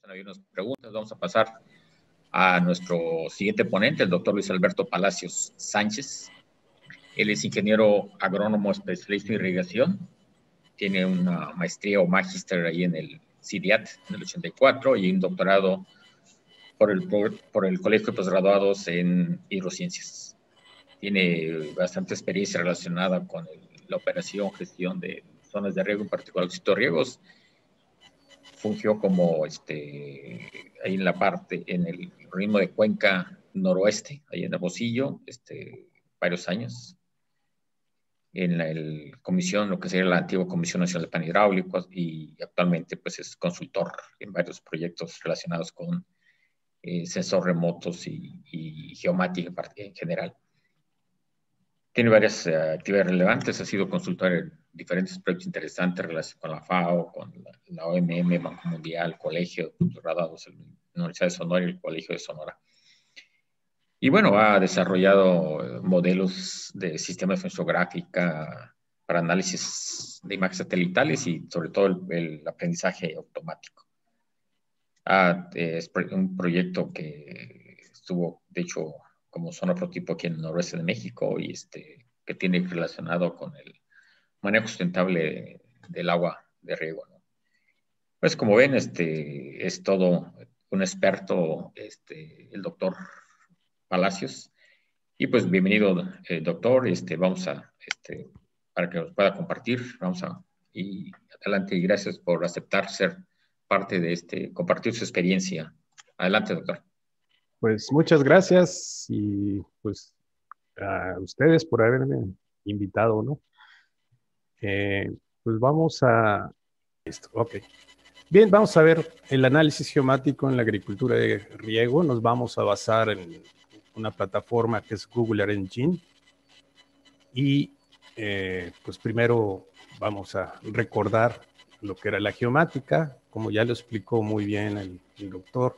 gustan habernos preguntas, vamos a pasar a nuestro siguiente ponente, el doctor Luis Alberto Palacios Sánchez. Él es ingeniero agrónomo especialista en irrigación. Tiene una maestría o magíster ahí en el CIDIAT en el 84 y un doctorado por el Colegio de Postgraduados en Hidrociencias. Tiene bastante experiencia relacionada con la operación, gestión de zonas de riego, en particular los riegos. Fungió como ahí en la parte, en el ritmo de Cuenca Noroeste, ahí en Hermosillo, varios años. En la comisión, lo que sería la antigua Comisión Nacional de Plan Hidráulico, y actualmente pues es consultor en varios proyectos relacionados con sensores remotos y geomática en general. Tiene varias actividades relevantes, ha sido consultor en diferentes proyectos interesantes relacionados con la FAO, con la OMM, Banco Mundial, Colegio de Graduados en la Universidad de Sonora y el Colegio de Sonora. Y bueno, ha desarrollado modelos de sistemas de información gráfica para análisis de imágenes satelitales y sobre todo el aprendizaje automático. Es un proyecto que estuvo, de hecho, como zona prototipo aquí en el noroeste de México y que tiene relacionado con el manejo sustentable del agua de riego, ¿no? Pues como ven, es todo un experto, el doctor Palacios. Y pues bienvenido, doctor. Vamos a, para que nos pueda compartir, y adelante, y gracias por aceptar ser parte de compartir su experiencia. Adelante, doctor. Pues muchas gracias y pues a ustedes por haberme invitado, ¿no? Pues vamos a esto, ok. Bien, vamos a ver el análisis geomático en la agricultura de riego. Nos vamos a basar en una plataforma que es Google Earth Engine. Y pues primero vamos a recordar lo que era la geomática, como ya lo explicó muy bien el doctor.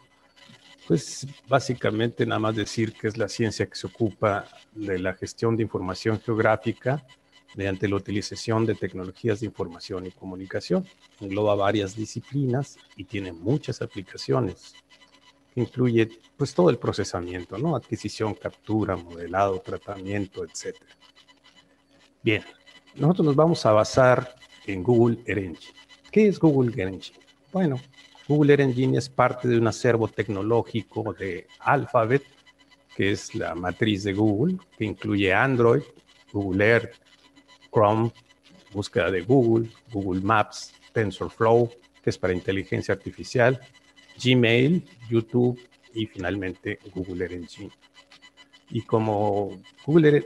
Pues básicamente nada más decir que es la ciencia que se ocupa de la gestión de información geográfica mediante la utilización de tecnologías de información y comunicación. Engloba varias disciplinas y tiene muchas aplicaciones. Incluye pues todo el procesamiento, ¿no? Adquisición, captura, modelado, tratamiento, etc. Bien, nosotros nos vamos a basar en Google Earth Engine. ¿Qué es Google Earth Engine? Bueno, Google Earth Engine es parte de un acervo tecnológico de Alphabet, que es la matriz de Google, que incluye Android, Google Earth, Chrome, búsqueda de Google, Google Maps, TensorFlow, que es para inteligencia artificial, Gmail, YouTube y finalmente Google Earth Engine. Y como Google,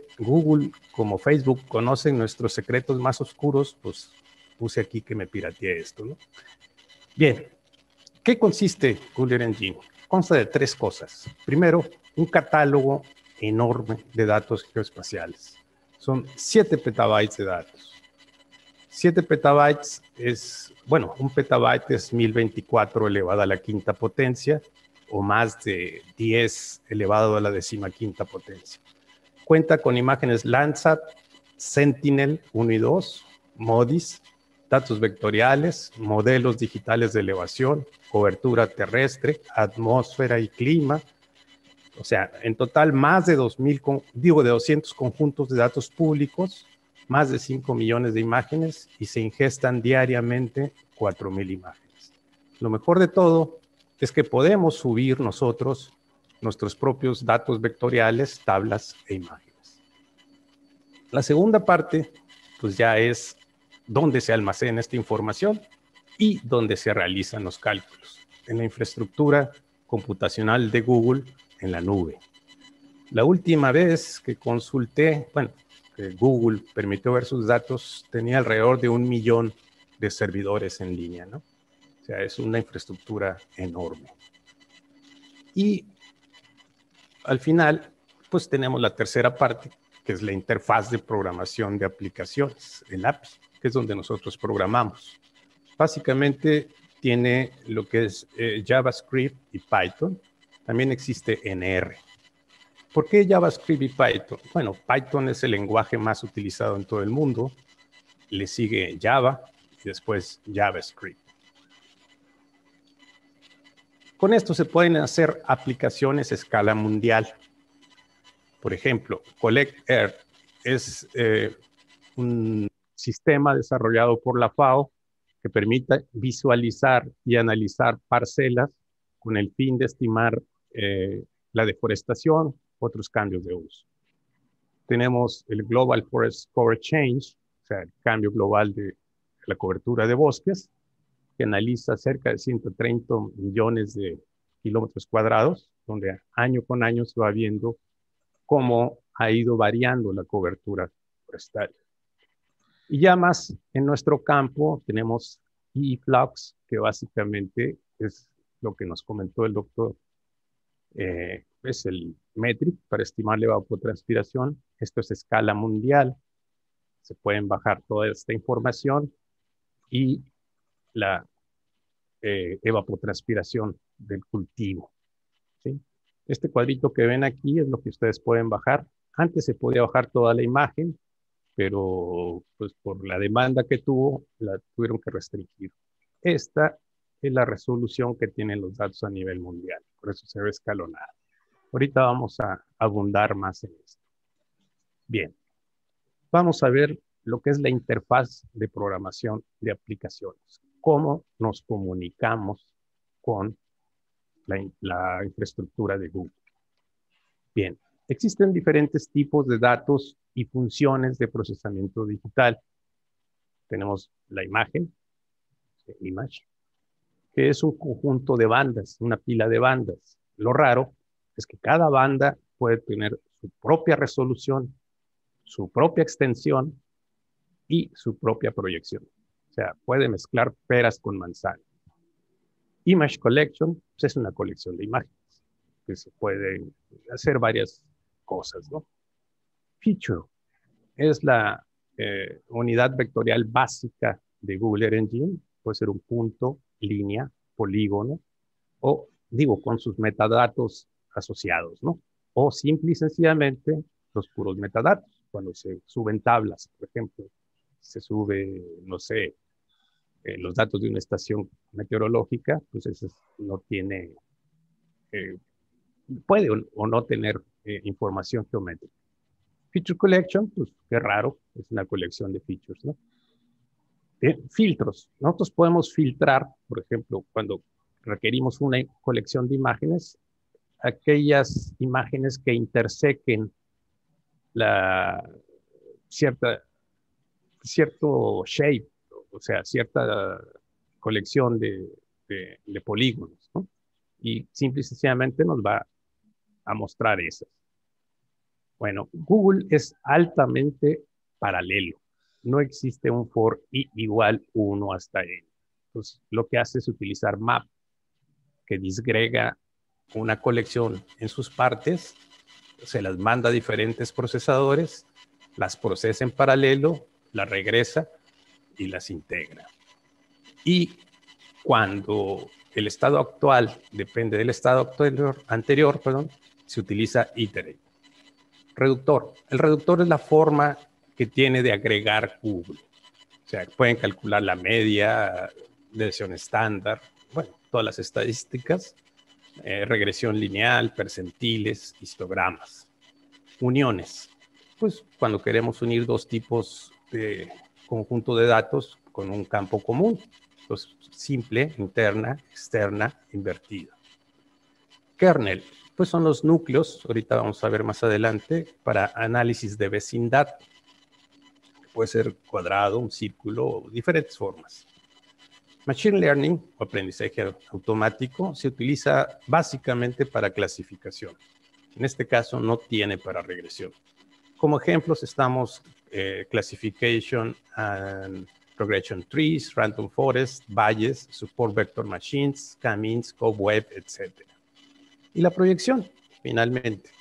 como Facebook, conocen nuestros secretos más oscuros, pues puse aquí que me pirateé esto, ¿no? Bien, ¿qué consiste Google Earth Engine? Consta de tres cosas. Primero, un catálogo enorme de datos geoespaciales. Son 7 petabytes de datos. 7 petabytes es, bueno, un petabyte es 1024 elevado a la quinta potencia o más de 10 elevado a la 15ª potencia. Cuenta con imágenes Landsat, Sentinel 1 y 2, MODIS, datos vectoriales, modelos digitales de elevación, cobertura terrestre, atmósfera y clima. O sea, en total más de 200 conjuntos de datos públicos, más de 5 millones de imágenes y se ingestan diariamente 4,000 imágenes. Lo mejor de todo es que podemos subir nosotros nuestros propios datos vectoriales, tablas e imágenes. La segunda parte, pues ya es dónde se almacena esta información y dónde se realizan los cálculos, en la infraestructura computacional de Google en la nube. La última vez que consulté, bueno, que Google permitió ver sus datos, tenía alrededor de 1 millón de servidores en línea, ¿no? O sea, es una infraestructura enorme. Y al final, pues tenemos la tercera parte, que es la interfaz de programación de aplicaciones, el API, que es donde nosotros programamos. Básicamente tiene lo que es JavaScript y Python. También existe NR. ¿Por qué JavaScript y Python? Bueno, Python es el lenguaje más utilizado en todo el mundo. Le sigue Java y después JavaScript. Con esto se pueden hacer aplicaciones a escala mundial. Por ejemplo, CollectAir es un sistema desarrollado por la FAO que permite visualizar y analizar parcelas con el fin de estimar la deforestación, otros cambios de uso. Tenemos el Global Forest Cover Change, o sea, el cambio global de la cobertura de bosques, que analiza cerca de 130 millones de kilómetros cuadrados, donde año con año se va viendo cómo ha ido variando la cobertura forestal. Y ya más en nuestro campo tenemos eFlux, que básicamente es lo que nos comentó el doctor, es el metric para estimar la evapotranspiración. Esto es a escala mundial. Se pueden bajar toda esta información y la evapotranspiración del cultivo, ¿sí? Este cuadrito que ven aquí es lo que ustedes pueden bajar. Antes se podía bajar toda la imagen, pero pues por la demanda que tuvo, la tuvieron que restringir. Esta es la resolución que tienen los datos a nivel mundial, por eso se ve escalonada. Ahorita vamos a abundar más en esto. Bien, vamos a ver lo que es la interfaz de programación de aplicaciones. Cómo nos comunicamos con la infraestructura de Google. Bien, existen diferentes tipos de datos y funciones de procesamiento digital. Tenemos la imagen, image, que es un conjunto de bandas, una pila de bandas. Lo raro es que cada banda puede tener su propia resolución, su propia extensión y su propia proyección. O sea, puede mezclar peras con manzanas. Image Collection pues es una colección de imágenes que se pueden hacer varias cosas, ¿no? Feature es la unidad vectorial básica de Google Earth Engine. Puede ser un punto, línea, polígono, o digo, con sus metadatos asociados, ¿no? O simple y sencillamente los puros metadatos. Cuando se suben tablas, por ejemplo, se sube, no sé, los datos de una estación meteorológica, pues eso no tiene, puede o no tener información geométrica. Feature Collection, pues qué raro, es una colección de features, ¿no? Filtros. Nosotros podemos filtrar, por ejemplo, cuando requerimos una colección de imágenes, aquellas imágenes que intersequen cierto shape, o sea, cierta colección de polígonos, ¿no? Y simple y sencillamente nos va a mostrar esas. Bueno, Google es altamente paralelo. No existe un for i igual 1 hasta n. Entonces, lo que hace es utilizar map, que disgrega una colección en sus partes, se las manda a diferentes procesadores, las procesa en paralelo, las regresa y las integra. Y cuando el estado actual depende del estado anterior, se utiliza iterate. Reductor. El reductor es la forma que tiene de agregar Google. O sea, pueden calcular la media, desviación estándar, bueno, todas las estadísticas, regresión lineal, percentiles, histogramas. Uniones. Pues cuando queremos unir dos tipos de conjunto de datos con un campo común. Pues simple, interna, externa, invertida. Kernel. Pues son los núcleos, ahorita vamos a ver más adelante, para análisis de vecindad. Puede ser cuadrado, un círculo, diferentes formas. Machine Learning, o aprendizaje automático, se utiliza básicamente para clasificación. En este caso no tiene para regresión. Como ejemplos estamos Classification and Progression Trees, Random Forest, Valles, Support Vector Machines, K-means, Cobweb, etc. Y la proyección, finalmente.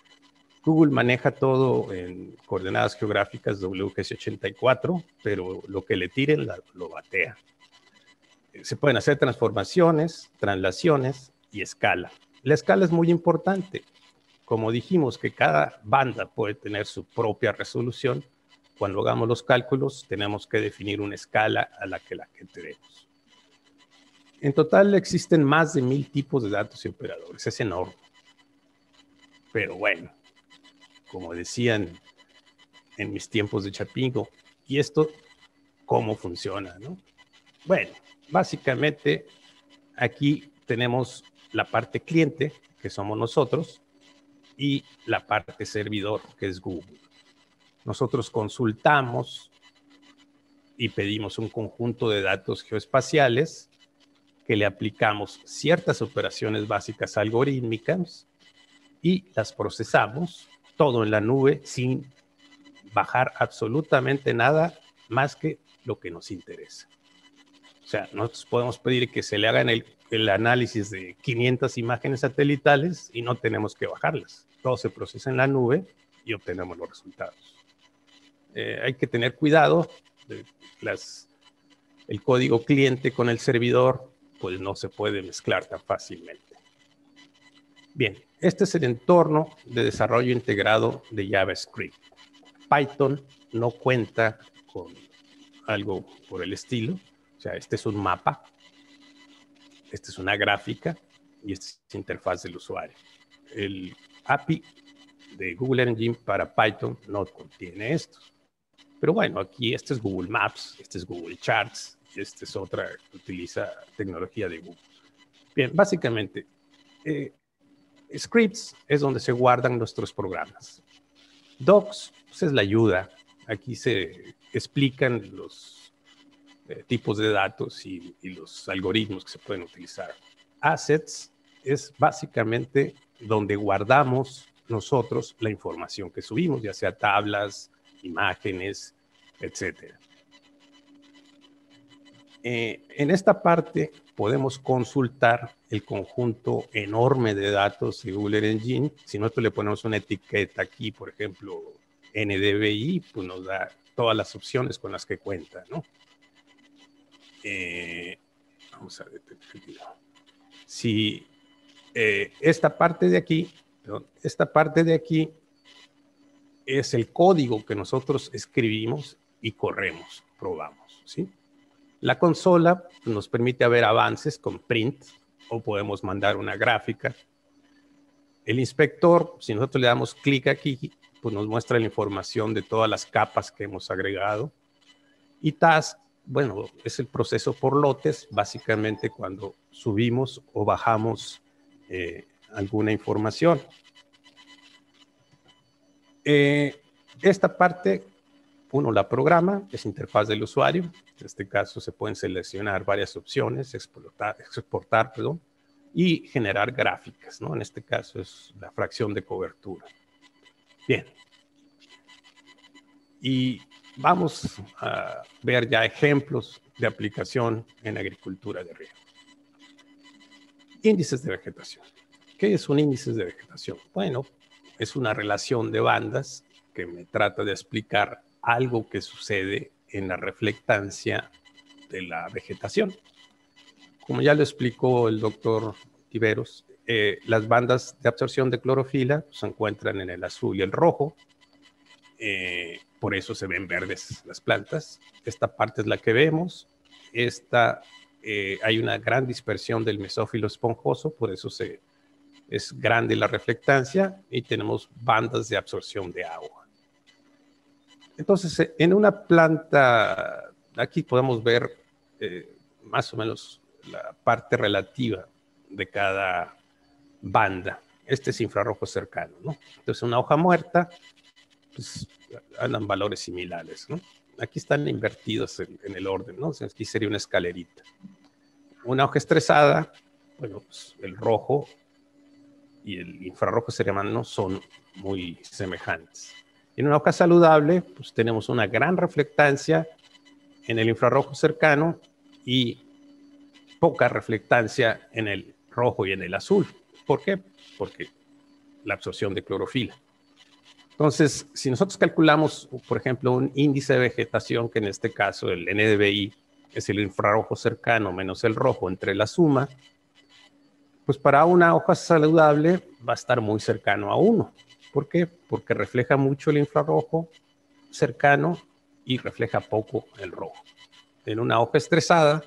Google maneja todo en coordenadas geográficas WGS84, pero lo que le tiren lo batea. Se pueden hacer transformaciones, translaciones y escala. La escala es muy importante. Como dijimos que cada banda puede tener su propia resolución, cuando hagamos los cálculos tenemos que definir una escala a la que tenemos. En total existen más de 1000 tipos de datos y operadores. Es enorme. Pero bueno, como decían en mis tiempos de Chapingo, ¿y esto cómo funciona, no? Bueno, básicamente aquí tenemos la parte cliente, que somos nosotros, y la parte servidor, que es Google. Nosotros consultamos y pedimos un conjunto de datos geoespaciales que le aplicamos ciertas operaciones básicas algorítmicas y las procesamos todo en la nube sin bajar absolutamente nada más que lo que nos interesa. O sea, nosotros podemos pedir que se le hagan el análisis de 500 imágenes satelitales y no tenemos que bajarlas. Todo se procesa en la nube y obtenemos los resultados. Hay que tener cuidado. El código cliente con el servidor, pues no se puede mezclar tan fácilmente. Bien, este es el entorno de desarrollo integrado de JavaScript. Python no cuenta con algo por el estilo. O sea, este es un mapa, esta es una gráfica y esta es la interfaz del usuario. El API de Google Engine para Python no contiene esto. Pero bueno, aquí este es Google Maps, este es Google Charts, y esta es otra que utiliza tecnología de Google. Bien, básicamente, scripts es donde se guardan nuestros programas. Docs pues, es la ayuda. Aquí se explican los tipos de datos y los algoritmos que se pueden utilizar. Assets es básicamente donde guardamos nosotros la información que subimos, ya sea tablas, imágenes, etc. En esta parte podemos consultar el conjunto enorme de datos de Google Engine. Si nosotros le ponemos una etiqueta aquí, por ejemplo, NDVI, pues nos da todas las opciones con las que cuenta, ¿no? Vamos a detener el video. Si esta parte de aquí es el código que nosotros escribimos y corremos, probamos, ¿sí? La consola nos permite ver avances con print o podemos mandar una gráfica. El inspector, si nosotros le damos clic aquí, pues nos muestra la información de todas las capas que hemos agregado. Y task, bueno, es el proceso por lotes, básicamente cuando subimos o bajamos alguna información. Esta parte, uno la programa, es interfaz del usuario. En este caso se pueden seleccionar varias opciones, exportar, y generar gráficas, ¿no? En este caso es la fracción de cobertura. Bien. Y vamos a ver ya ejemplos de aplicación en agricultura de riego. Índices de vegetación. ¿Qué es un índice de vegetación? Bueno, es una relación de bandas que me trata de explicar algo que sucede en la reflectancia de la vegetación. Como ya lo explicó el doctor Tiveros, las bandas de absorción de clorofila se encuentran en el azul y el rojo. Por eso se ven verdes las plantas. Esta parte es la que vemos. Hay una gran dispersión del mesófilo esponjoso, por eso es grande la reflectancia y tenemos bandas de absorción de agua. Entonces, en una planta, aquí podemos ver más o menos la parte relativa de cada banda. Este es infrarrojo cercano, ¿no? Entonces, una hoja muerta, pues andan valores similares, ¿no? Aquí están invertidos en el orden, ¿no? O sea, aquí sería una escalerita. Una hoja estresada, bueno, pues el rojo y el infrarrojo cercano son muy semejantes. En una hoja saludable, pues tenemos una gran reflectancia en el infrarrojo cercano y poca reflectancia en el rojo y en el azul. ¿Por qué? Porque la absorción de clorofila. Entonces, si nosotros calculamos, por ejemplo, un índice de vegetación, que en este caso el NDVI es el infrarrojo cercano menos el rojo entre la suma, pues para una hoja saludable va a estar muy cercano a 1. ¿Por qué? Porque refleja mucho el infrarrojo cercano y refleja poco el rojo. En una hoja estresada,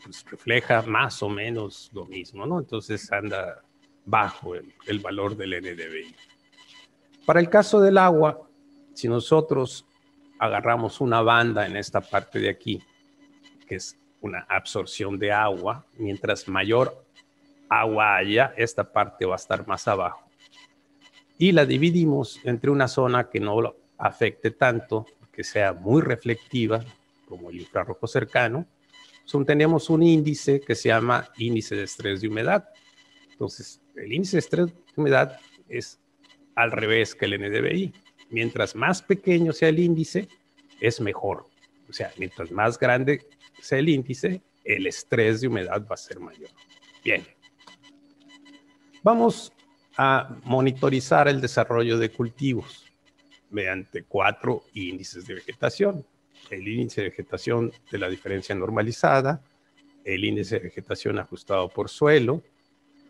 pues, refleja más o menos lo mismo, ¿no? Entonces anda bajo el valor del NDVI. Para el caso del agua, si nosotros agarramos una banda en esta parte de aquí, que es una absorción de agua, mientras mayor agua haya, esta parte va a estar más abajo. Y la dividimos entre una zona que no lo afecte tanto, que sea muy reflectiva, como el infrarrojo cercano. Entonces, tenemos un índice que se llama índice de estrés de humedad. Entonces, el índice de estrés de humedad es al revés que el NDVI. Mientras más pequeño sea el índice, es mejor. O sea, mientras más grande sea el índice, el estrés de humedad va a ser mayor. Bien. Vamos a monitorizar el desarrollo de cultivos mediante 4 índices de vegetación. El índice de vegetación de la diferencia normalizada, el índice de vegetación ajustado por suelo,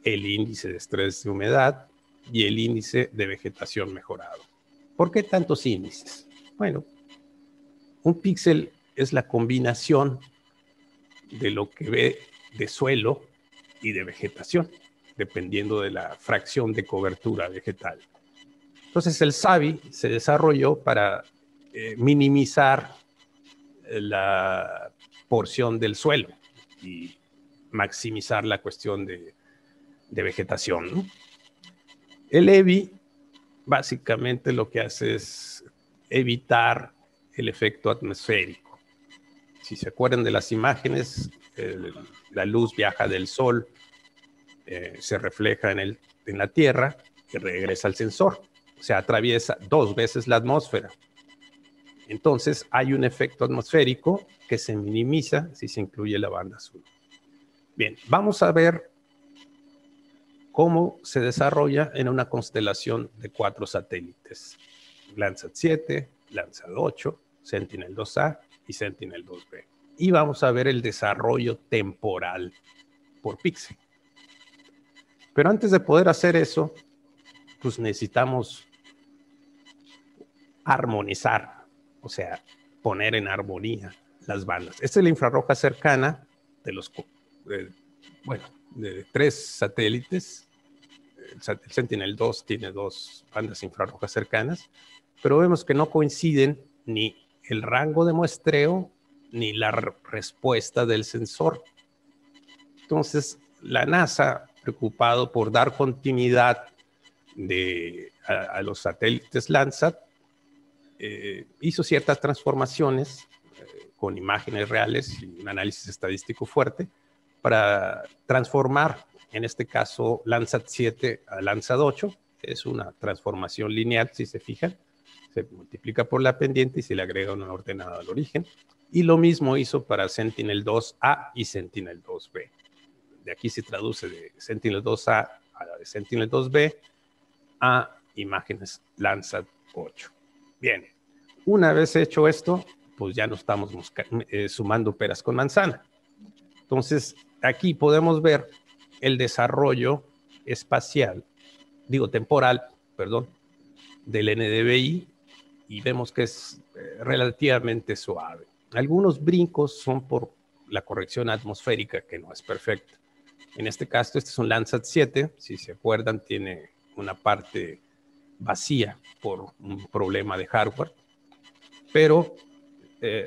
el índice de estrés de humedad y el índice de vegetación mejorado. ¿Por qué tantos índices? Bueno, un píxel es la combinación de lo que ve de suelo y de vegetación, dependiendo de la fracción de cobertura vegetal. Entonces el SABI se desarrolló para minimizar la porción del suelo y maximizar la cuestión de vegetación, ¿no? El EBI básicamente lo que hace es evitar el efecto atmosférico. Si se acuerdan de las imágenes, la luz viaja del sol, se refleja en la Tierra y regresa al sensor. O sea, atraviesa 2 veces la atmósfera. Entonces, hay un efecto atmosférico que se minimiza si se incluye la banda azul. Bien, vamos a ver cómo se desarrolla en una constelación de 4 satélites. Landsat 7, Landsat 8, Sentinel-2A y Sentinel-2B. Y vamos a ver el desarrollo temporal por píxel. Pero antes de poder hacer eso, pues necesitamos armonizar, o sea, poner en armonía las bandas. Esta es la infrarroja cercana de los, de 3 satélites. El Sentinel-2 tiene 2 bandas infrarrojas cercanas, pero vemos que no coinciden ni el rango de muestreo ni la respuesta del sensor. Entonces, la NASA, preocupado por dar continuidad a los satélites Landsat, hizo ciertas transformaciones con imágenes reales y un análisis estadístico fuerte para transformar, en este caso, Landsat 7 a Landsat 8. Es una transformación lineal, si se fijan. Se multiplica por la pendiente y se le agrega una ordenada al origen. Y lo mismo hizo para Sentinel-2A y Sentinel-2B. De aquí se traduce de Sentinel-2A a la de Sentinel-2B a imágenes Landsat 8. Bien, una vez hecho esto, pues ya no estamos sumando peras con manzana. Entonces, aquí podemos ver el desarrollo espacial, temporal, perdón, del NDVI y vemos que es relativamente suave. Algunos brincos son por la corrección atmosférica, que no es perfecta. En este caso, este es un Landsat 7, si se acuerdan, tiene una parte vacía por un problema de hardware, pero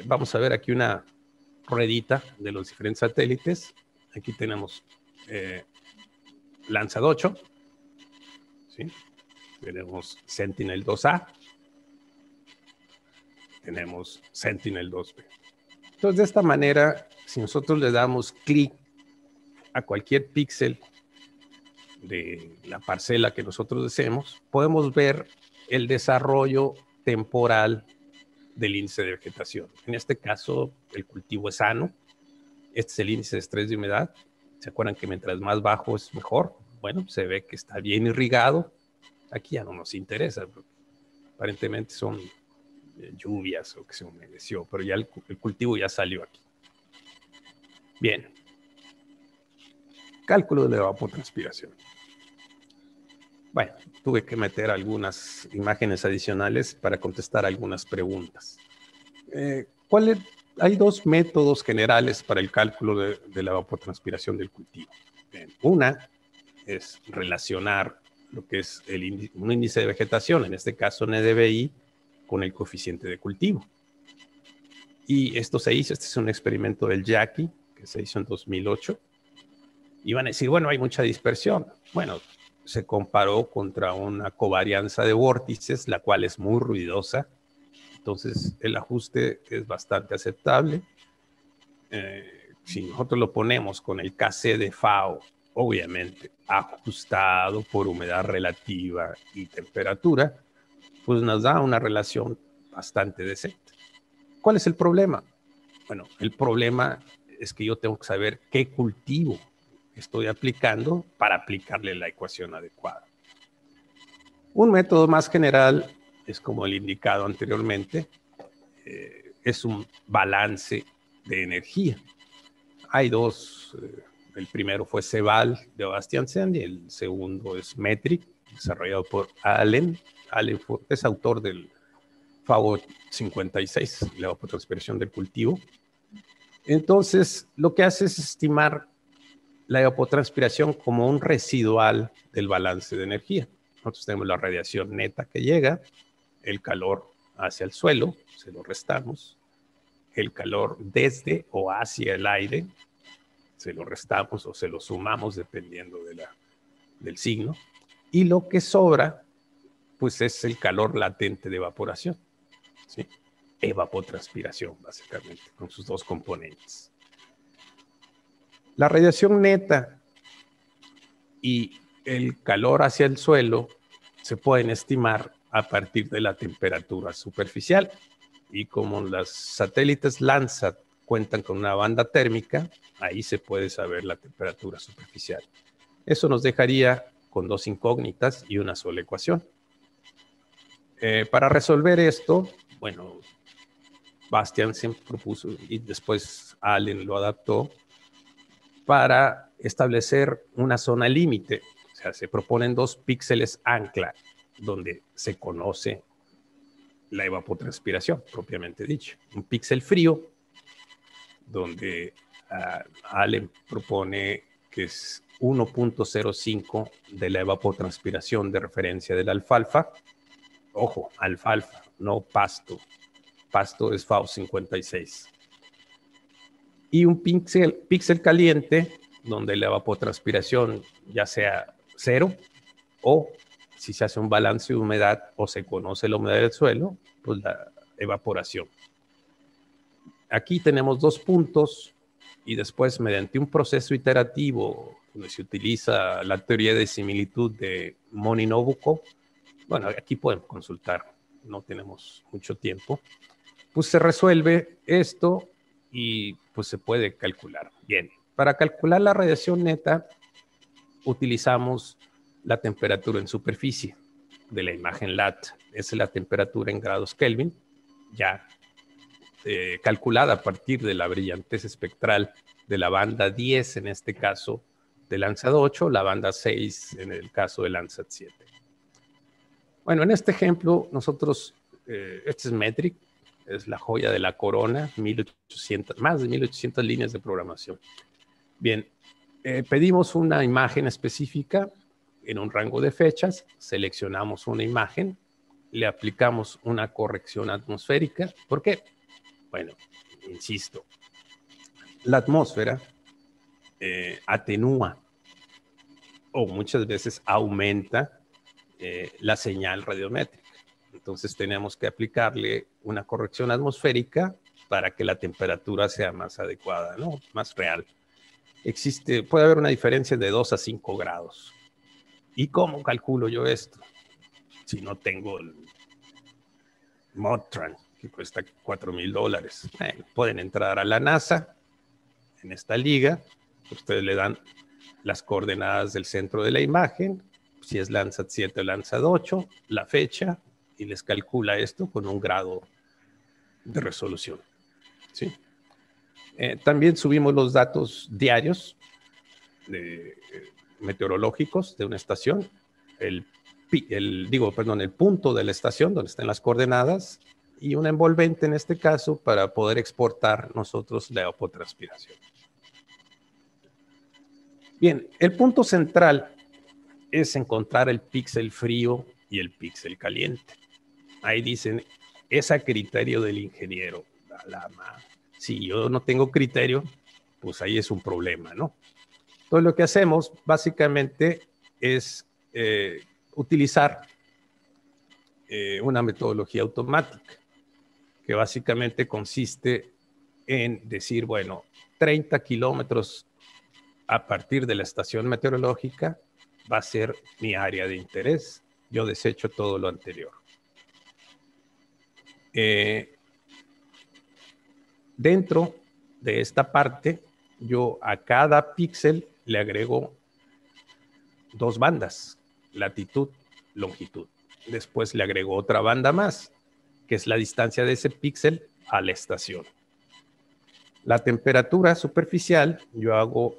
vamos a ver aquí una ruedita de los diferentes satélites. Aquí tenemos Landsat 8, ¿sí? Tenemos Sentinel-2A, tenemos Sentinel-2B. Entonces, de esta manera, si nosotros le damos clic a cualquier píxel de la parcela que nosotros deseemos, podemos ver el desarrollo temporal del índice de vegetación. En este caso, el cultivo es sano. Este es el índice de estrés de humedad. ¿Se acuerdan que mientras más bajo es mejor? Bueno, se ve que está bien irrigado. Aquí ya no nos interesa, porque aparentemente son lluvias o que se humedeció, pero ya el cultivo ya salió aquí. Bien. Cálculo de la evapotranspiración. Bueno, tuve que meter algunas imágenes adicionales para contestar algunas preguntas. ¿Cuál Hay dos métodos generales para el cálculo de la evapotranspiración del cultivo. Bien, una es relacionar lo que es un índice de vegetación, en este caso NDVI, con el coeficiente de cultivo. Y esto se hizo, este es un experimento del Jackie, que se hizo en 2008. Y van a decir, bueno, hay mucha dispersión. Bueno, se comparó contra una covarianza de vórtices, la cual es muy ruidosa. Entonces, el ajuste es bastante aceptable. Si nosotros lo ponemos con el KC de FAO, obviamente ajustado por humedad relativa y temperatura, pues nos da una relación bastante decente. ¿Cuál es el problema? Bueno, el problema es que yo tengo que saber qué cultivo estoy aplicando para aplicarle la ecuación adecuada. Un método más general es como el indicado anteriormente, es un balance de energía. Hay dos, el primero fue Ceval de Bastiansen y el segundo es Metric, desarrollado por Allen. Allen es autor del FAO 56, la evapotranspiración del cultivo. Entonces, lo que hace es estimar la evapotranspiración como un residual del balance de energía. Nosotros tenemos la radiación neta que llega, el calor hacia el suelo, se lo restamos, el calor desde o hacia el aire, se lo restamos o se lo sumamos dependiendo del signo, y lo que sobra, pues es el calor latente de evaporación, ¿sí? Evapotranspiración, básicamente, con sus dos componentes. La radiación neta y el calor hacia el suelo se pueden estimar a partir de la temperatura superficial. Y como los satélites Landsat cuentan con una banda térmica, ahí se puede saber la temperatura superficial. Eso nos dejaría con dos incógnitas y una sola ecuación. Para resolver esto, bueno, Bastiansen propuso y después Allen lo adaptó para establecer una zona límite. O sea, se proponen dos píxeles ancla donde se conoce la evapotranspiración, propiamente dicho. Un píxel frío, donde Allen propone que es 1.05 de la evapotranspiración de referencia del alfalfa. Ojo, alfalfa, no pasto. Pasto es FAO 56. Y un píxel caliente, donde la evapotranspiración ya sea cero, o si se hace un balance de humedad o se conoce la humedad del suelo, pues la evaporación. Aquí tenemos dos puntos y después mediante un proceso iterativo donde se utiliza la teoría de similitud de Moni-Nobuko, bueno, aquí pueden consultar, no tenemos mucho tiempo, pues se resuelve esto y pues se puede calcular. Bien, para calcular la radiación neta utilizamos la temperatura en superficie de la imagen LAT. Esa es la temperatura en grados Kelvin, ya calculada a partir de la brillantez espectral de la banda 10, en este caso de Landsat 8, la banda 6 en el caso de Landsat 7. Bueno, en este ejemplo, nosotros, este es Metric, es la joya de la corona, 1800, más de 1800 líneas de programación. Bien, pedimos una imagen específica en un rango de fechas, seleccionamos una imagen, le aplicamos una corrección atmosférica. ¿Por qué? Bueno, insisto, la atmósfera atenúa o muchas veces aumenta la señal radiométrica. Entonces tenemos que aplicarle una corrección atmosférica para que la temperatura sea más adecuada, ¿no? Más real. Puede haber una diferencia de 2 a 5 grados. ¿Y cómo calculo yo esto? Si no tengo el Modtran, que cuesta $4,000. Pueden entrar a la NASA, en esta liga, ustedes le dan las coordenadas del centro de la imagen, si es Landsat 7 o Landsat 8, la fecha, y les calcula esto con un grado de resolución. ¿Sí? También subimos los datos diarios meteorológicos de una estación, el punto de la estación donde están las coordenadas y un envolvente en este caso para poder exportar nosotros la evapotranspiración. Bien, el punto central es encontrar el píxel frío y el píxel caliente. Ahí dicen, es a criterio del ingeniero. Si yo no tengo criterio, pues ahí es un problema, ¿no? Entonces lo que hacemos básicamente es utilizar una metodología automática que básicamente consiste en decir, bueno, 30 kilómetros a partir de la estación meteorológica va a ser mi área de interés. Yo desecho todo lo anterior. Dentro de esta parte, yo a cada píxel le agrego 2 bandas, latitud, longitud. Después le agrego otra banda más, que es la distancia de ese píxel a la estación. La temperatura superficial, yo hago,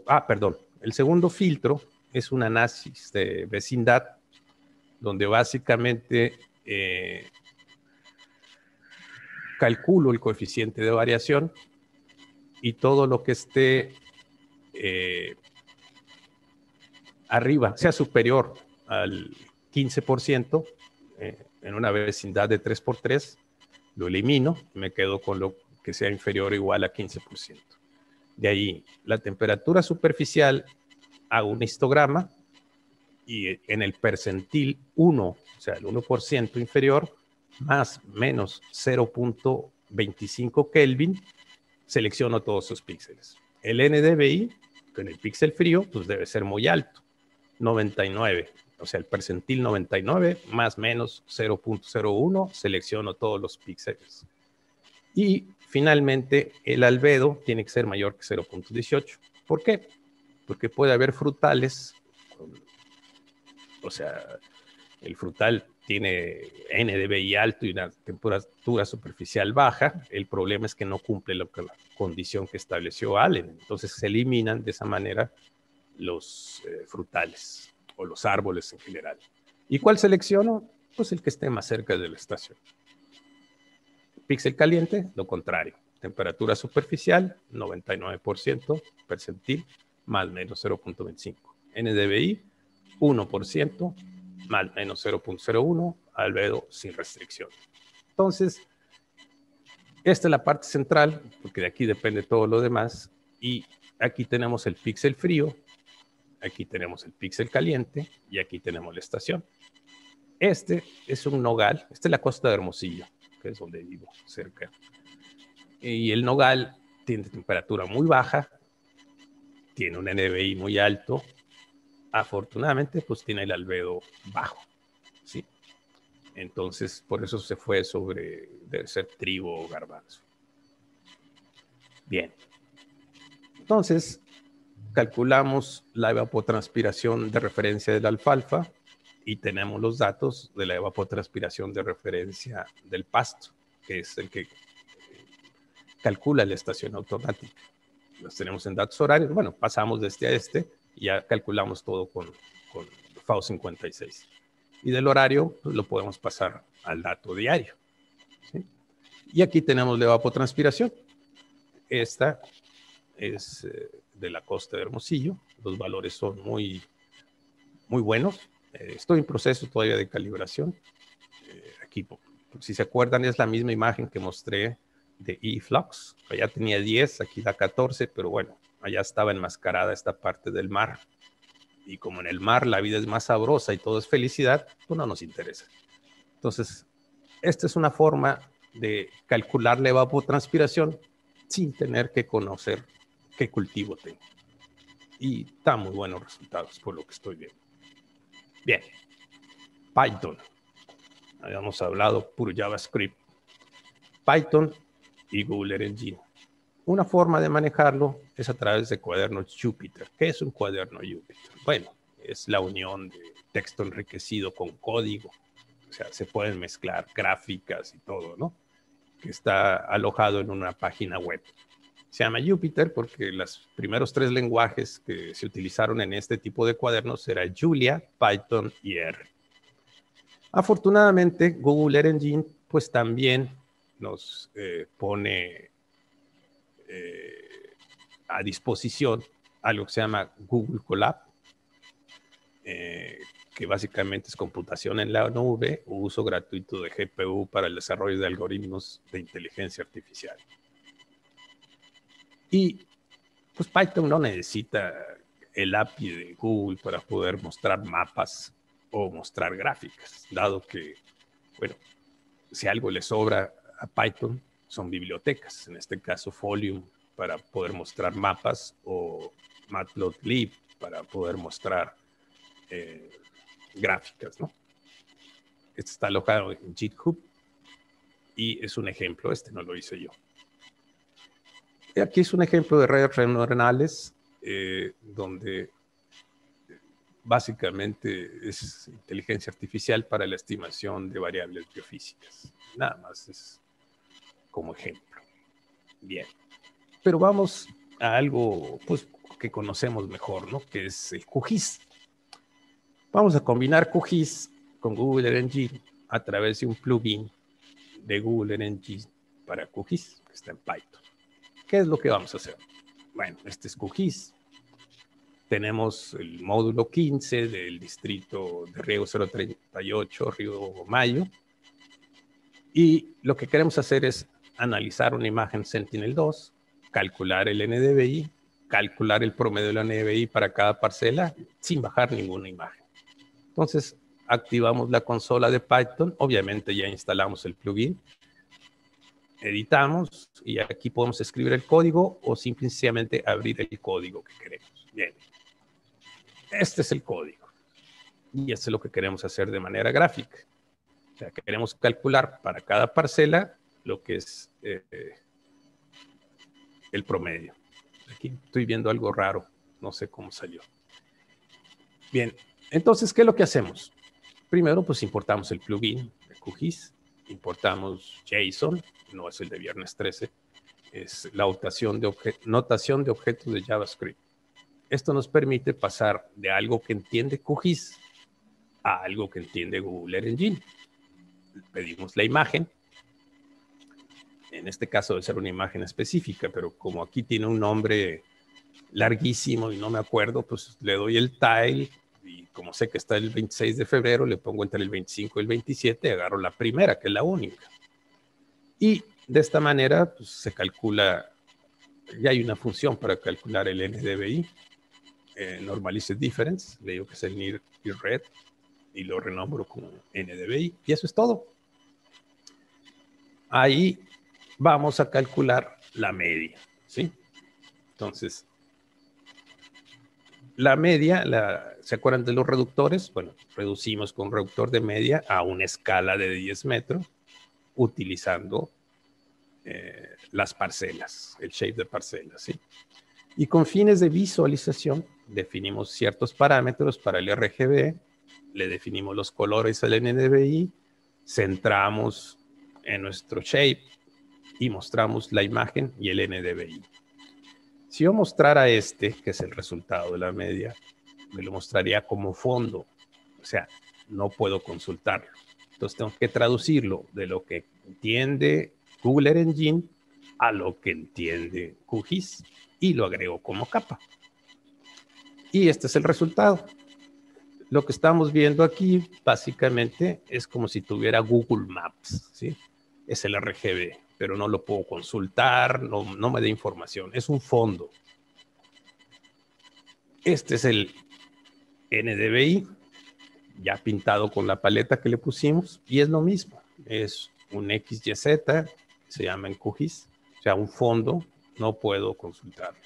el segundo filtro es un análisis de vecindad, donde básicamente calculo el coeficiente de variación y todo lo que esté arriba, sea superior al 15%, en una vecindad de 3×3, lo elimino y me quedo con lo que sea inferior o igual a 15%. De ahí, la temperatura superficial, hago un histograma y en el percentil 1, o sea, el 1% inferior, más menos 0.25 Kelvin, selecciono todos esos píxeles. El NDVI, en el píxel frío, pues debe ser muy alto, 99, o sea, el percentil 99, más menos 0.01, selecciono todos los píxeles. Y finalmente, el albedo tiene que ser mayor que 0.18. ¿Por qué? Porque puede haber frutales, o sea, el frutal tiene NDVI alto y una temperatura superficial baja. El problema es que no cumple la condición que estableció Allen. Entonces se eliminan de esa manera los frutales o los árboles en general. ¿Y cuál selecciono? Pues el que esté más cerca de la estación. Píxel caliente, lo contrario. Temperatura superficial, 99%, percentil, más menos 0.25. NDVI, 1%, más menos 0.01, albedo sin restricción. Entonces, esta es la parte central, porque de aquí depende todo lo demás. Y aquí tenemos el píxel frío, aquí tenemos el píxel caliente y aquí tenemos la estación. Este es un nogal, esta es la costa de Hermosillo, que es donde vivo, cerca. Y el nogal tiene temperatura muy baja, tiene un NDVI muy alto. Afortunadamente, pues tiene el albedo bajo, ¿sí? Entonces, por eso se fue sobre, debe ser trigo o garbanzo. Bien. Entonces, calculamos la evapotranspiración de referencia de la alfalfa y tenemos los datos de la evapotranspiración de referencia del pasto, que es el que calcula la estación automática. Los tenemos en datos horarios. Bueno, pasamos de este a este y ya calculamos todo con FAO 56. Y del horario, pues, lo podemos pasar al dato diario, ¿sí? Y aquí tenemos la evapotranspiración. Esta es de la costa de Hermosillo. Los valores son muy, muy buenos. Estoy en proceso todavía de calibración. Aquí, si se acuerdan, es la misma imagen que mostré de eFlux. Allá tenía 10, aquí da 14, pero bueno, allá estaba enmascarada esta parte del mar. Y como en el mar la vida es más sabrosa y todo es felicidad, pues no nos interesa. Entonces, esta es una forma de calcular la evapotranspiración sin tener que conocer qué cultivo tengo. Y da muy buenos resultados por lo que estoy viendo. Bien, Python. Habíamos hablado puro JavaScript. Python y Google Earth Engine. Una forma de manejarlo es a través de cuadernos Jupyter. ¿Qué es un cuaderno Jupyter? Bueno, es la unión de texto enriquecido con código. O sea, se pueden mezclar gráficas y todo, ¿no? Que está alojado en una página web. Se llama Jupyter porque los primeros 3 lenguajes que se utilizaron en este tipo de cuadernos eran Julia, Python y R. Afortunadamente, Google Earth Engine pues también nos pone a disposición algo que se llama Google Colab, que básicamente es computación en la nube, uso gratuito de GPU para el desarrollo de algoritmos de inteligencia artificial. Y pues Python no necesita el API de Google para poder mostrar mapas o mostrar gráficas, dado que, bueno, si algo le sobra a Python son bibliotecas, en este caso Folium para poder mostrar mapas o Matplotlib para poder mostrar gráficas, ¿no? Este está alojado en GitHub y es un ejemplo, este no lo hice yo. Y aquí es un ejemplo de redes neuronales donde básicamente es inteligencia artificial para la estimación de variables biofísicas. Nada más es como ejemplo. Bien. Pero vamos a algo pues, que conocemos mejor, ¿no? Que es el QGIS. Vamos a combinar QGIS con Google Engine a través de un plugin de Google Engine para QGIS, que está en Python. ¿Qué es lo que vamos a hacer? Bueno, este es QGIS. Tenemos el módulo 15 del distrito de Riego 038, Río Mayo. Y lo que queremos hacer es analizar una imagen Sentinel-2, calcular el NDVI, calcular el promedio del NDVI para cada parcela sin bajar ninguna imagen. Entonces, activamos la consola de Python. Obviamente ya instalamos el plugin. Editamos y aquí podemos escribir el código o simplemente abrir el código que queremos. Bien. Este es el código. Y esto es lo que queremos hacer de manera gráfica. O sea, queremos calcular para cada parcela lo que es el promedio. Aquí estoy viendo algo raro. No sé cómo salió. Bien. Entonces, ¿qué es lo que hacemos? Primero, pues importamos el plugin de QGIS. Importamos JSON. No es el de viernes 13. Es la notación de objetos de JavaScript. Esto nos permite pasar de algo que entiende QGIS a algo que entiende Google Engine. Pedimos la imagen. En este caso debe ser una imagen específica, pero como aquí tiene un nombre larguísimo y no me acuerdo, pues le doy el tile y como sé que está el 26 de febrero, le pongo entre el 25 y el 27 y agarro la primera, que es la única. Y de esta manera pues, se calcula, ya hay una función para calcular el NDVI, Normalized Difference, le digo que es el near y red, y lo renombro como NDVI, y eso es todo. Ahí vamos a calcular la media, ¿sí? Entonces, la media, ¿se acuerdan de los reductores? Bueno, reducimos con reductor de media a una escala de 10 metros, utilizando las parcelas, el shape de parcelas, ¿sí? Y con fines de visualización, definimos ciertos parámetros para el RGB, le definimos los colores al NDVI, centramos en nuestro shape y mostramos la imagen y el NDVI. Si yo mostrara este, que es el resultado de la media, me lo mostraría como fondo. O sea, no puedo consultarlo. Entonces tengo que traducirlo de lo que entiende Google Engine a lo que entiende QGIS y lo agrego como capa. Y este es el resultado. Lo que estamos viendo aquí básicamente es como si tuviera Google Maps, ¿sí? Es el RGB, pero no lo puedo consultar, no me da información. Es un fondo. Este es el NDVI, ya pintado con la paleta que le pusimos, y es lo mismo. Es un XYZ, se llama en QGIS, o sea, un fondo, no puedo consultarlo.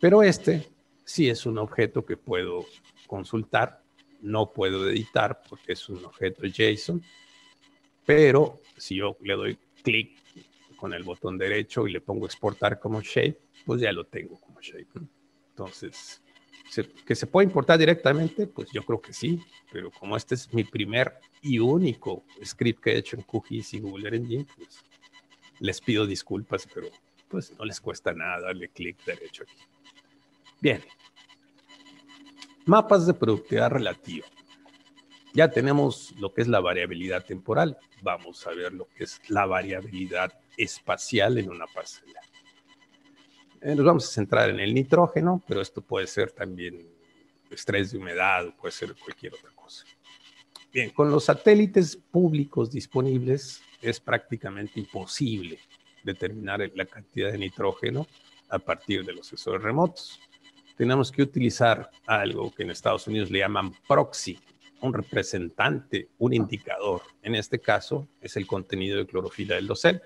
Pero este sí es un objeto que puedo consultar, no puedo editar porque es un objeto JSON, pero si yo le doy clic con el botón derecho y le pongo exportar como shape, pues ya lo tengo como shape. Entonces, ¿que se puede importar directamente? Pues yo creo que sí, pero como este es mi primer y único script que he hecho en QGIS y Google Engine, pues les pido disculpas, pero pues no les cuesta nada darle clic derecho aquí. Bien. Mapas de productividad relativa. Ya tenemos lo que es la variabilidad temporal. Vamos a ver lo que es la variabilidad espacial en una parcela. Nos vamos a centrar en el nitrógeno, pero esto puede ser también estrés de humedad, puede ser cualquier otra cosa. Bien, con los satélites públicos disponibles es prácticamente imposible determinar la cantidad de nitrógeno a partir de los sensores remotos. Tenemos que utilizar algo que en Estados Unidos le llaman proxy, un representante, un indicador. En este caso es el contenido de clorofila del dosel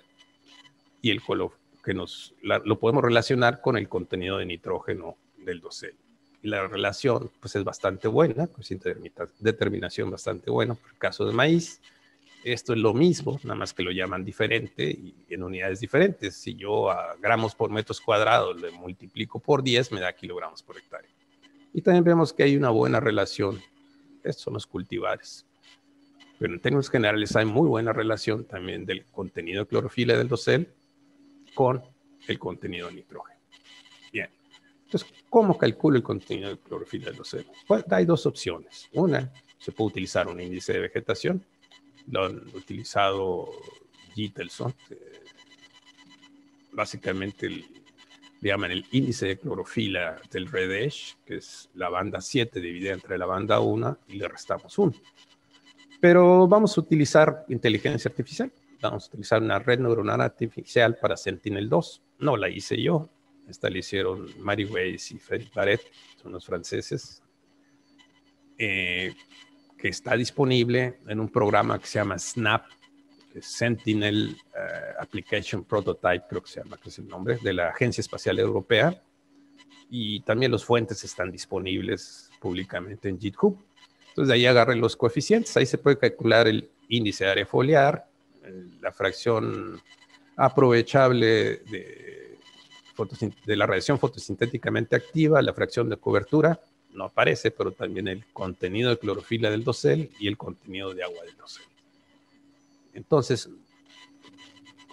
y el color que lo podemos relacionar con el contenido de nitrógeno del dosel. Y la relación pues es bastante buena, coeficiente de determinación bastante bueno. Por el caso de maíz, esto es lo mismo, nada más que lo llaman diferente y en unidades diferentes. Si yo a gramos por metros cuadrados le multiplico por 10, me da kilogramos por hectárea. Y también vemos que hay una buena relación. Estos son los cultivares. Pero en términos generales hay muy buena relación también del contenido de clorofila del dosel con el contenido de nitrógeno. Bien. Entonces, ¿cómo calculo el contenido de clorofila del dosel? Pues hay dos opciones. Una, se puede utilizar un índice de vegetación. Lo han utilizado Gitelson. Básicamente le llaman el índice de clorofila del REDESH, que es la banda 7 dividida entre la banda 1 y le restamos 1. Pero vamos a utilizar inteligencia artificial. Vamos a utilizar una red neuronal artificial para Sentinel-2. No la hice yo. Esta la hicieron Mary Weiss y Frédéric Barret, son los franceses, que está disponible en un programa que se llama SNAP, que es Sentinel Application Prototype, creo que se llama, que es el nombre, de la Agencia Espacial Europea. Y también los fuentes están disponibles públicamente en GitHub. Entonces de ahí agarren los coeficientes. Ahí se puede calcular el índice de área foliar, la fracción aprovechable de la radiación fotosintéticamente activa, la fracción de cobertura, no aparece, pero también el contenido de clorofila del dosel y el contenido de agua del dosel. Entonces,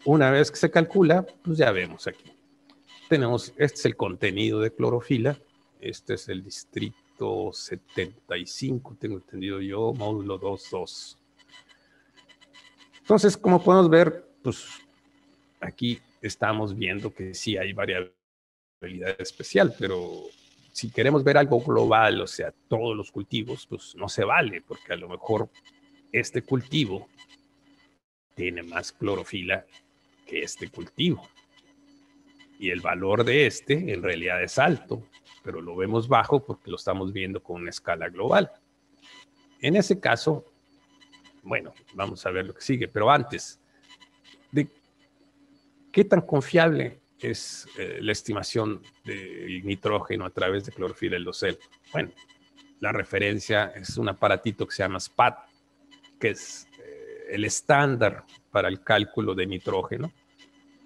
una vez que se calcula, pues ya vemos aquí. Tenemos, este es el contenido de clorofila, este es el distrito 75, tengo entendido yo, módulo 2.2. Entonces, como podemos ver, pues aquí estamos viendo que sí hay variabilidad especial, pero si queremos ver algo global, o sea, todos los cultivos, pues no se vale, porque a lo mejor este cultivo tiene más clorofila que este cultivo. Y el valor de este en realidad es alto, pero lo vemos bajo porque lo estamos viendo con una escala global. En ese caso, bueno, vamos a ver lo que sigue, pero antes, ¿de qué tan confiable es la estimación del nitrógeno a través de clorofila del dosel? Bueno, la referencia es un aparatito que se llama SPAT, que es el estándar para el cálculo de nitrógeno.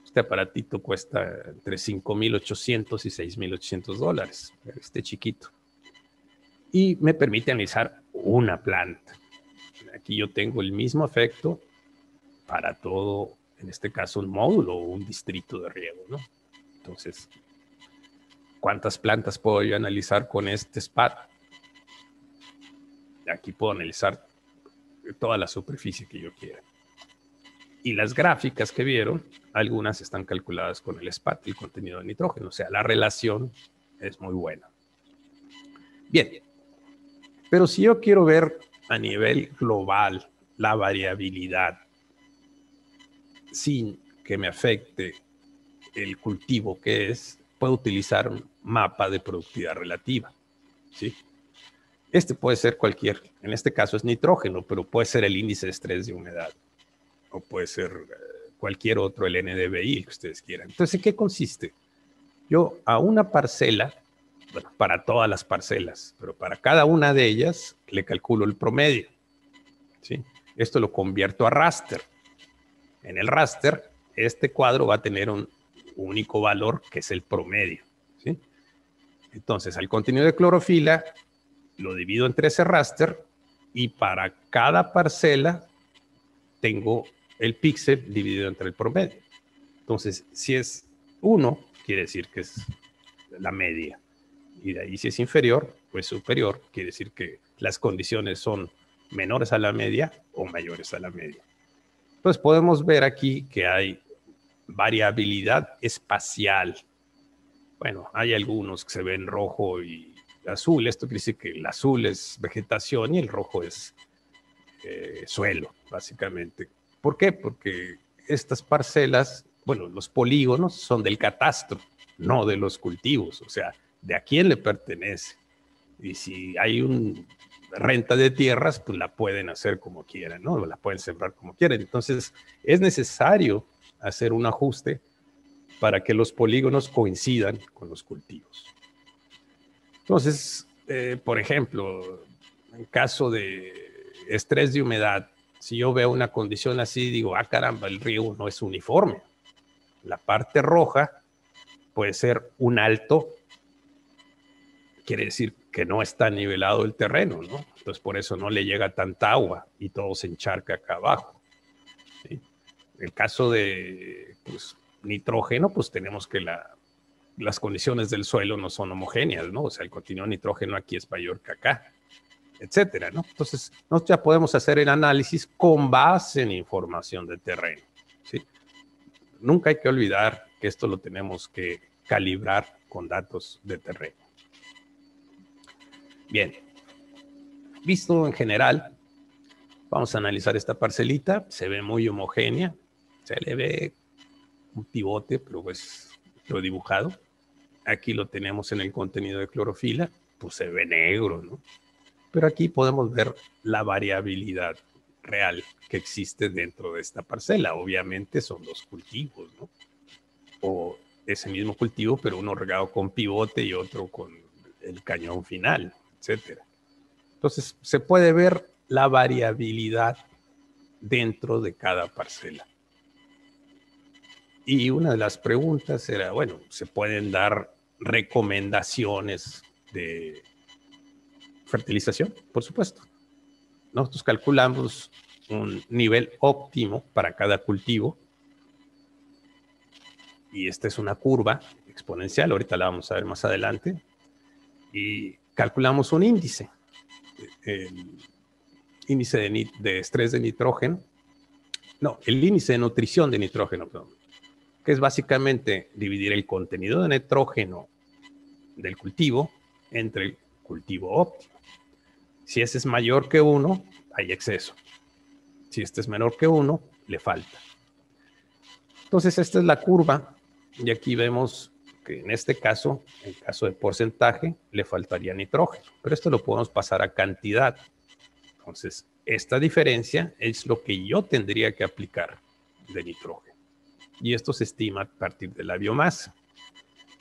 Este aparatito cuesta entre $5,800 y $6,800, este chiquito. Y me permite analizar una planta. Aquí yo tengo el mismo efecto para todo, en este caso un módulo o un distrito de riego, ¿no? Entonces, ¿cuántas plantas puedo yo analizar con este SPAT? Aquí puedo analizar toda la superficie que yo quiera. Y las gráficas que vieron, algunas están calculadas con el SPAT, el contenido de nitrógeno. O sea, la relación es muy buena. Bien, pero si yo quiero ver a nivel global la variabilidad sin que me afecte el cultivo que es, puedo utilizar un mapa de productividad relativa, ¿sí? Este puede ser cualquier, en este caso es nitrógeno, pero puede ser el índice de estrés de humedad, o puede ser cualquier otro, el NDVI, el que ustedes quieran. Entonces, ¿en qué consiste? Yo a una parcela, bueno, para todas las parcelas, pero para cada una de ellas le calculo el promedio, ¿sí? Esto lo convierto a raster. En el raster, este cuadro va a tener un único valor que es el promedio, ¿sí? Entonces, al contenido de clorofila lo divido entre ese raster y para cada parcela tengo el píxel dividido entre el promedio. Entonces, si es 1, quiere decir que es la media. Y de ahí, si es inferior, pues superior, quiere decir que las condiciones son menores a la media o mayores a la media. Entonces podemos ver aquí que hay variabilidad espacial. Bueno, hay algunos que se ven rojo y azul. Esto quiere decir que el azul es vegetación y el rojo es suelo, básicamente. ¿Por qué? Porque estas parcelas, bueno, los polígonos son del catastro, no de los cultivos. O sea, ¿de a quién le pertenece? Y si hay una renta de tierras, pues la pueden hacer como quieran, ¿no? La pueden sembrar como quieran. Entonces, es necesario hacer un ajuste para que los polígonos coincidan con los cultivos. Entonces, por ejemplo, en caso de estrés de humedad, si yo veo una condición así, digo, ah, caramba, el riego no es uniforme. La parte roja puede ser un alto, quiere decir que no está nivelado el terreno, ¿no? Entonces, por eso no le llega tanta agua y todo se encharca acá abajo, ¿sí? El caso de pues, nitrógeno, pues tenemos que las condiciones del suelo no son homogéneas, ¿no? O sea, el contenido de nitrógeno aquí es mayor que acá, etcétera, ¿no? Entonces, nosotros ya podemos hacer el análisis con base en información de terreno, ¿sí? Nunca hay que olvidar que esto lo tenemos que calibrar con datos de terreno. Bien, visto en general, vamos a analizar esta parcelita. Se ve muy homogénea, se le ve un pivote, pero pues lo dibujado. Aquí lo tenemos en el contenido de clorofila, pues se ve negro, ¿no? Pero aquí podemos ver la variabilidad real que existe dentro de esta parcela. Obviamente son dos cultivos, ¿no? O ese mismo cultivo, pero uno regado con pivote y otro con el cañón final, etcétera. Entonces, se puede ver la variabilidad dentro de cada parcela. Y una de las preguntas era, bueno, ¿se pueden dar recomendaciones de fertilización? Por supuesto. Nosotros calculamos un nivel óptimo para cada cultivo. Y esta es una curva exponencial, ahorita la vamos a ver más adelante. Y calculamos un índice. El índice de estrés de nitrógeno. No, el índice de nutrición de nitrógeno, perdón, que es básicamente dividir el contenido de nitrógeno del cultivo entre el cultivo óptimo. Si ese es mayor que 1, hay exceso. Si este es menor que 1, le falta. Entonces, esta es la curva. Y aquí vemos que en este caso, en caso de porcentaje, le faltaría nitrógeno. Pero esto lo podemos pasar a cantidad. Entonces, esta diferencia es lo que yo tendría que aplicar de nitrógeno. Y esto se estima a partir de la biomasa.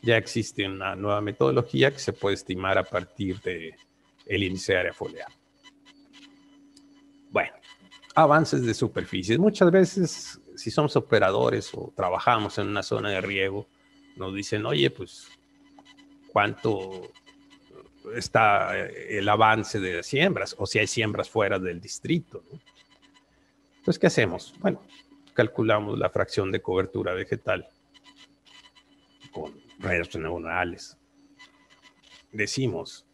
Ya existe una nueva metodología que se puede estimar a partir del índice de área foliar. Bueno, avances de superficies. Muchas veces, si somos operadores o trabajamos en una zona de riego, nos dicen, oye, pues, ¿cuánto está el avance de siembras? O si hay siembras fuera del distrito, ¿no? Entonces, ¿qué hacemos? Bueno, calculamos la fracción de cobertura vegetal con redes neuronales. Decimos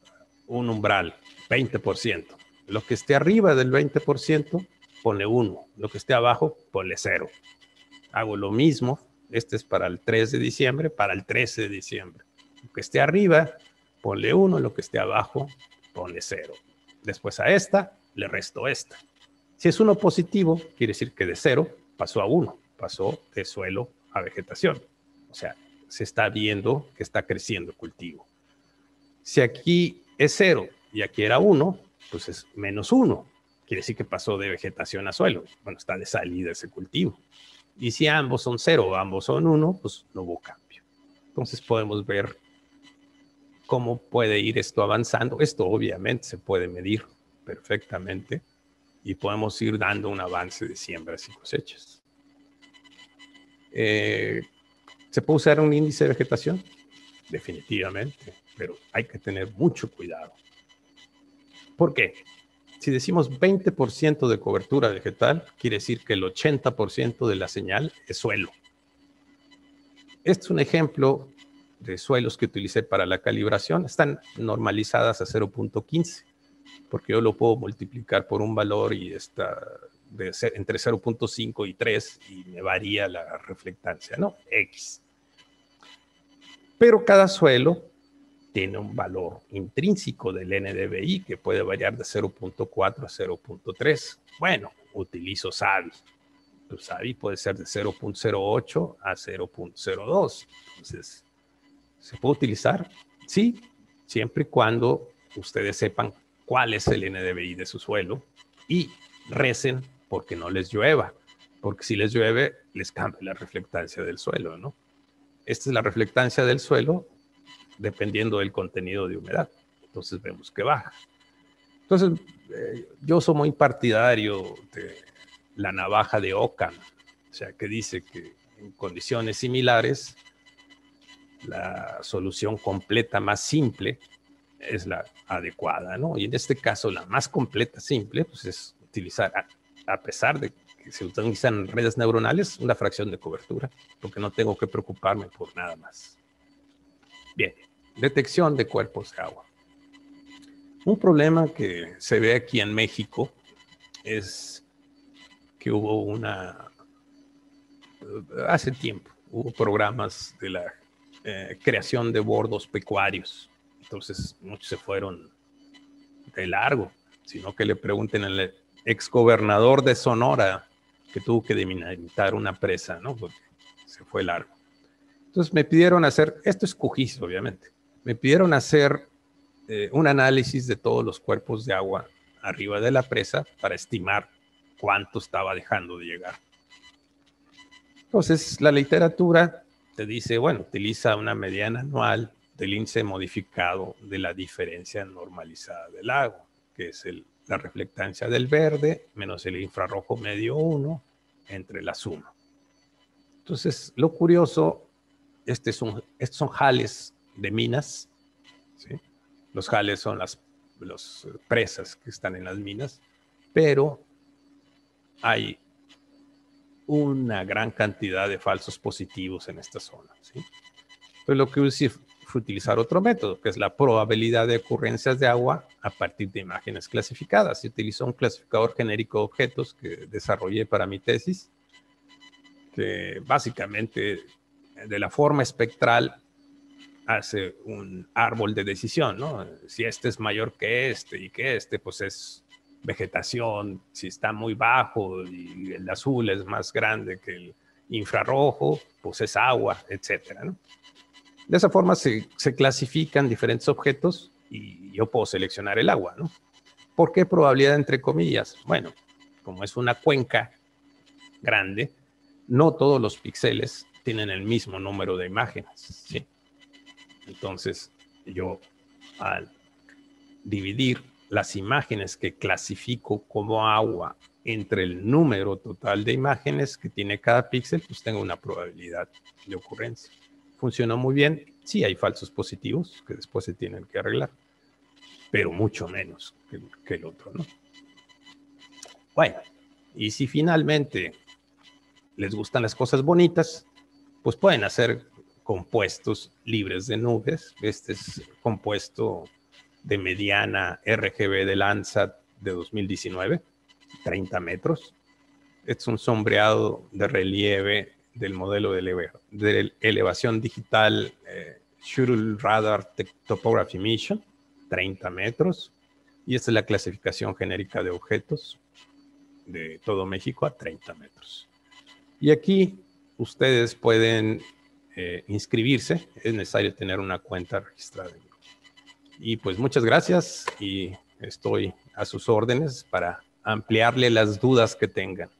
un umbral, 20%. Lo que esté arriba del 20%, ponle 1. Lo que esté abajo, ponle 0. Hago lo mismo. Este es para el 3 de diciembre, para el 13 de diciembre. Lo que esté arriba, ponle 1. Lo que esté abajo, ponle 0. Después a esta, le resto esta. Si es 1 positivo, quiere decir que de 0 pasó a 1. Pasó de suelo a vegetación. O sea, se está viendo que está creciendo el cultivo. Si aquí es 0 y aquí era 1, pues es menos 1. Quiere decir que pasó de vegetación a suelo. Bueno, está de salida ese cultivo. Y si ambos son 0 o ambos son 1, pues no hubo cambio. Entonces podemos ver cómo puede ir esto avanzando. Esto obviamente se puede medir perfectamente y podemos ir dando un avance de siembras y cosechas. ¿Se puede usar un índice de vegetación? Definitivamente, pero hay que tener mucho cuidado. ¿Por qué? Si decimos 20% de cobertura vegetal, quiere decir que el 80% de la señal es suelo. Este es un ejemplo de suelos que utilicé para la calibración. Están normalizadas a 0.15. porque yo lo puedo multiplicar por un valor y está entre 0.5 y 3 y me varía la reflectancia, ¿no? X. Pero cada suelo tiene un valor intrínseco del NDVI que puede variar de 0.4 a 0.3. Bueno, utilizo SAVI. El SAVI puede ser de 0.08 a 0.02. Entonces, ¿se puede utilizar? Sí, siempre y cuando ustedes sepan cuál es el NDVI de su suelo y recen porque no les llueva, porque si les llueve, les cambia la reflectancia del suelo, ¿no? Esta es la reflectancia del suelo dependiendo del contenido de humedad. Entonces vemos que baja. Entonces, yo soy muy partidario de la navaja de Occam, o sea, que dice que en condiciones similares, la solución completa más simple es la adecuada, ¿no? Y en este caso, la más completa simple, pues es utilizar, a pesar de que se utilizan redes neuronales, una fracción de cobertura, porque no tengo que preocuparme por nada más. Bien, detección de cuerpos de agua. Un problema que se ve aquí en México es que hubo hace tiempo, hubo programas de la creación de bordos pecuarios. Entonces, muchos se fueron de largo, sino que le pregunten al exgobernador de Sonora que tuvo que dinamitar una presa, ¿no? Porque se fue largo. Entonces me pidieron hacer, esto es QGIS, obviamente, me pidieron hacer un análisis de todos los cuerpos de agua arriba de la presa para estimar cuánto estaba dejando de llegar. Entonces, la literatura te dice, bueno, utiliza una mediana anual del índice modificado de la diferencia normalizada del agua, que es la reflectancia del verde menos el infrarrojo medio 1 entre la suma. Entonces, lo curioso, estos son jales de minas, ¿sí? Los jales son las presas que están en las minas, pero hay una gran cantidad de falsos positivos en esta zona, ¿sí? Entonces, lo que hice fue utilizar otro método, que es la probabilidad de ocurrencias de agua a partir de imágenes clasificadas. Se utilizó un clasificador genérico de objetos que desarrollé para mi tesis, que básicamente de la forma espectral hace un árbol de decisión, ¿no? Si este es mayor que este y que este, pues es vegetación. Si está muy bajo y el azul es más grande que el infrarrojo, pues es agua, etcétera, ¿no? De esa forma se clasifican diferentes objetos y yo puedo seleccionar el agua, ¿no? ¿Por qué probabilidad entre comillas? Bueno, como es una cuenca grande, no todos los píxeles tienen el mismo número de imágenes, ¿sí? Entonces, yo al dividir las imágenes que clasifico como agua entre el número total de imágenes que tiene cada píxel, pues tengo una probabilidad de ocurrencia. Funcionó muy bien. Sí, hay falsos positivos que después se tienen que arreglar, pero mucho menos que el otro, ¿no? Bueno, y si finalmente les gustan las cosas bonitas, pues pueden hacer compuestos libres de nubes. Este es compuesto de mediana RGB de Landsat de 2019, 30 metros. Es un sombreado de relieve del modelo de elevación digital Shuttle Radar Topography Mission, 30 metros. Y esta es la clasificación genérica de objetos de todo México a 30 metros. Y aquí ustedes pueden inscribirse. Es necesario tener una cuenta registrada. Y pues muchas gracias y estoy a sus órdenes para ampliarle las dudas que tengan.